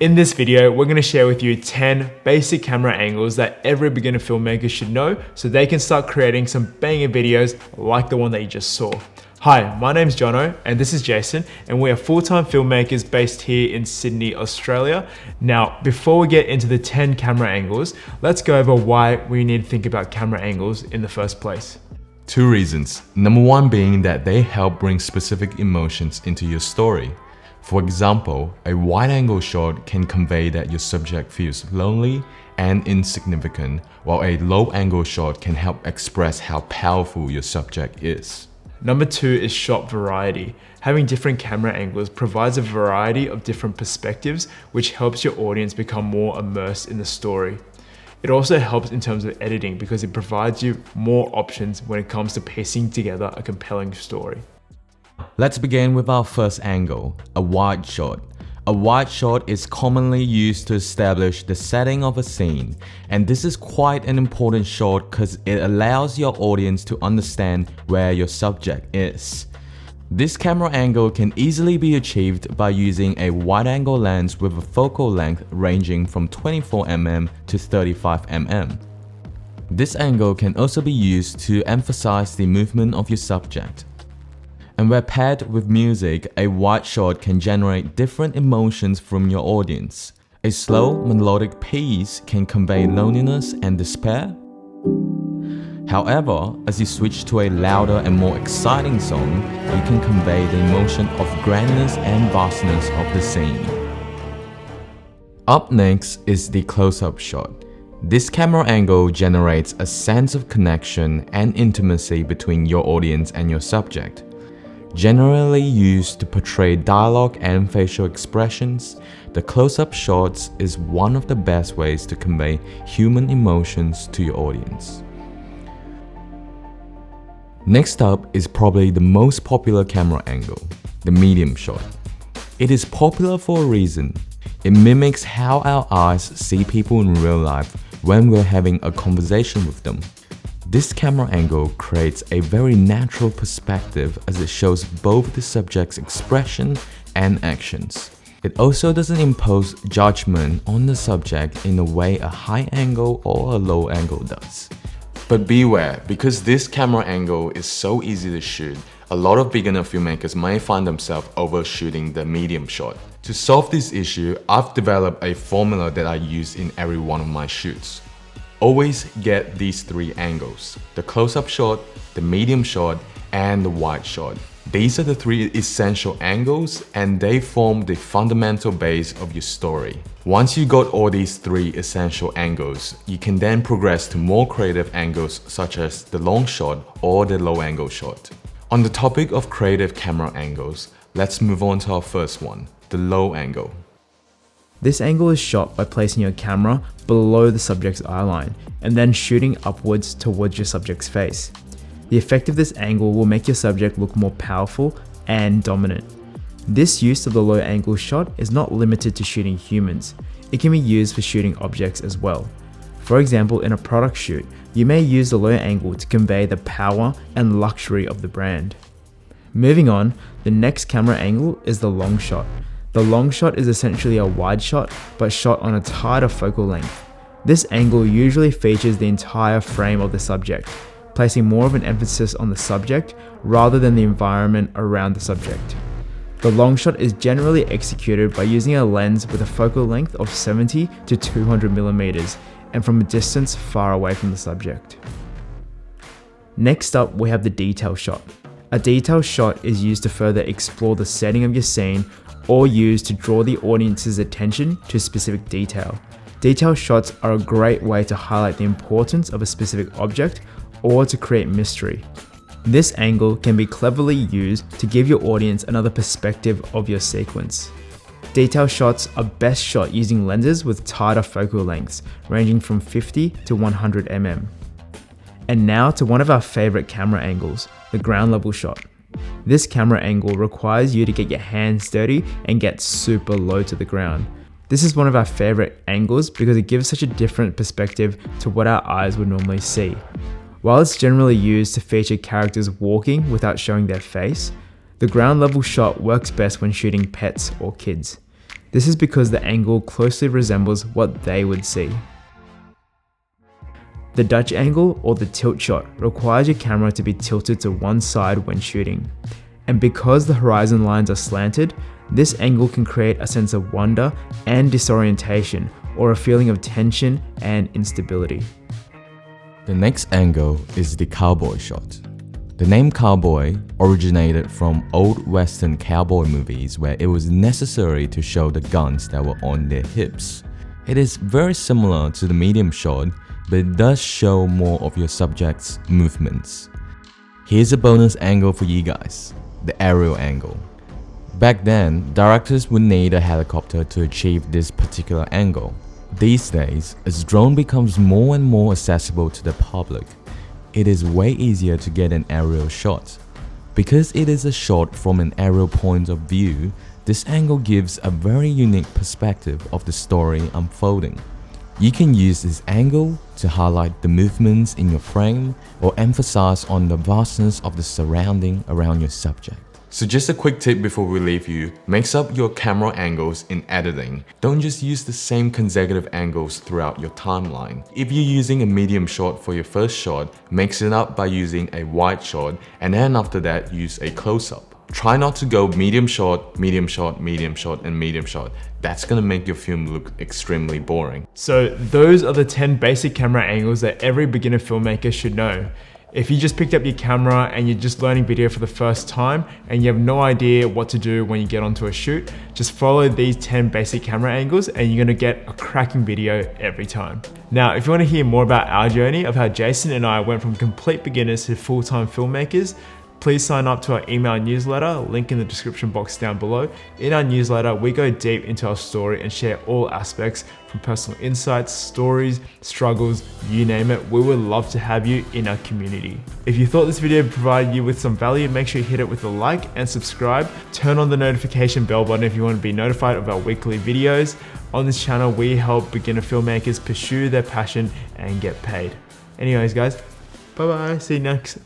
In this video, we're going to share with you 10 basic camera angles that every beginner filmmaker should know so they can start creating some banger videos like the one that you just saw. Hi, my name's Jono and this is Jason, and we are full-time filmmakers based here in Sydney, Australia. Now, before we get into the 10 camera angles, let's go over why we need to think about camera angles in the first place. Two reasons. Number one being that they help bring specific emotions into your story. For example, a wide-angle shot can convey that your subject feels lonely and insignificant, while a low-angle shot can help express how powerful your subject is. Number two is shot variety. Having different camera angles provides a variety of different perspectives, which helps your audience become more immersed in the story. It also helps in terms of editing because it provides you more options when it comes to piecing together a compelling story. Let's begin with our first angle, a wide shot. A wide shot is commonly used to establish the setting of a scene, and this is quite an important shot because it allows your audience to understand where your subject is. This camera angle can easily be achieved by using a wide-angle lens with a focal length ranging from 24mm to 35mm. This angle can also be used to emphasize the movement of your subject. And where paired with music, a wide shot can generate different emotions from your audience. A slow, melodic piece can convey loneliness and despair. However, as you switch to a louder and more exciting song, you can convey the emotion of grandness and vastness of the scene. Up next is the close-up shot. This camera angle generates a sense of connection and intimacy between your audience and your subject. Generally used to portray dialogue and facial expressions, the close-up shots is one of the best ways to convey human emotions to your audience. Next up is probably the most popular camera angle, the medium shot. It is popular for a reason. It mimics how our eyes see people in real life when we're having a conversation with them. This camera angle creates a very natural perspective as it shows both the subject's expression and actions. It also doesn't impose judgment on the subject in a way a high angle or a low angle does. But beware, because this camera angle is so easy to shoot, a lot of beginner filmmakers may find themselves overshooting the medium shot. To solve this issue, I've developed a formula that I use in every one of my shoots. Always get these three angles: the close-up shot, the medium shot, and the wide shot. These are the three essential angles and they form the fundamental base of your story. Once you got all these three essential angles, you can then progress to more creative angles such as the long shot or the low angle shot. On the topic of creative camera angles, let's move on to our first one, the low angle. This angle is shot by placing your camera below the subject's eye line and then shooting upwards towards your subject's face. The effect of this angle will make your subject look more powerful and dominant. This use of the low angle shot is not limited to shooting humans. It can be used for shooting objects as well. For example, in a product shoot, you may use the low angle to convey the power and luxury of the brand. Moving on, the next camera angle is the long shot. The long shot is essentially a wide shot, but shot on a tighter focal length. This angle usually features the entire frame of the subject, placing more of an emphasis on the subject rather than the environment around the subject. The long shot is generally executed by using a lens with a focal length of 70 to 200 millimeters and from a distance far away from the subject. Next up, we have the detail shot. A detail shot is used to further explore the setting of your scene or used to draw the audience's attention to a specific detail. Detail shots are a great way to highlight the importance of a specific object or to create mystery. This angle can be cleverly used to give your audience another perspective of your sequence. Detail shots are best shot using lenses with tighter focal lengths, ranging from 50 to 100 mm. And now to one of our favorite camera angles, the ground level shot. This camera angle requires you to get your hands dirty and get super low to the ground. This is one of our favorite angles because it gives such a different perspective to what our eyes would normally see. While it's generally used to feature characters walking without showing their face, the ground level shot works best when shooting pets or kids. This is because the angle closely resembles what they would see. The Dutch angle, or the tilt shot, requires your camera to be tilted to one side when shooting. And because the horizon lines are slanted, this angle can create a sense of wonder and disorientation, or a feeling of tension and instability. The next angle is the cowboy shot. The name cowboy originated from old western cowboy movies where it was necessary to show the guns that were on their hips. It is very similar to the medium shot, but it does show more of your subject's movements. Here's a bonus angle for you guys, the aerial angle. Back then, directors would need a helicopter to achieve this particular angle. These days, as drone becomes more and more accessible to the public, it is way easier to get an aerial shot. Because it is a shot from an aerial point of view, this angle gives a very unique perspective of the story unfolding. You can use this angle to highlight the movements in your frame or emphasize on the vastness of the surrounding around your subject. So just a quick tip before we leave you, mix up your camera angles in editing. Don't just use the same consecutive angles throughout your timeline. If you're using a medium shot for your first shot, mix it up by using a wide shot, and then after that use a close-up. Try not to go medium shot, medium shot, medium shot, and medium shot. That's gonna make your film look extremely boring. So those are the 10 basic camera angles that every beginner filmmaker should know. If you just picked up your camera and you're just learning video for the first time and you have no idea what to do when you get onto a shoot, just follow these 10 basic camera angles and you're gonna get a cracking video every time. Now, if you wanna hear more about our journey of how Jason and I went from complete beginners to full-time filmmakers, please sign up to our email newsletter, link in the description box down below. In our newsletter, we go deep into our story and share all aspects from personal insights, stories, struggles, you name it. We would love to have you in our community. If you thought this video provided you with some value, make sure you hit it with a like and subscribe. Turn on the notification bell button if you want to be notified of our weekly videos. On this channel, we help beginner filmmakers pursue their passion and get paid. Anyways, guys, bye-bye. See you next.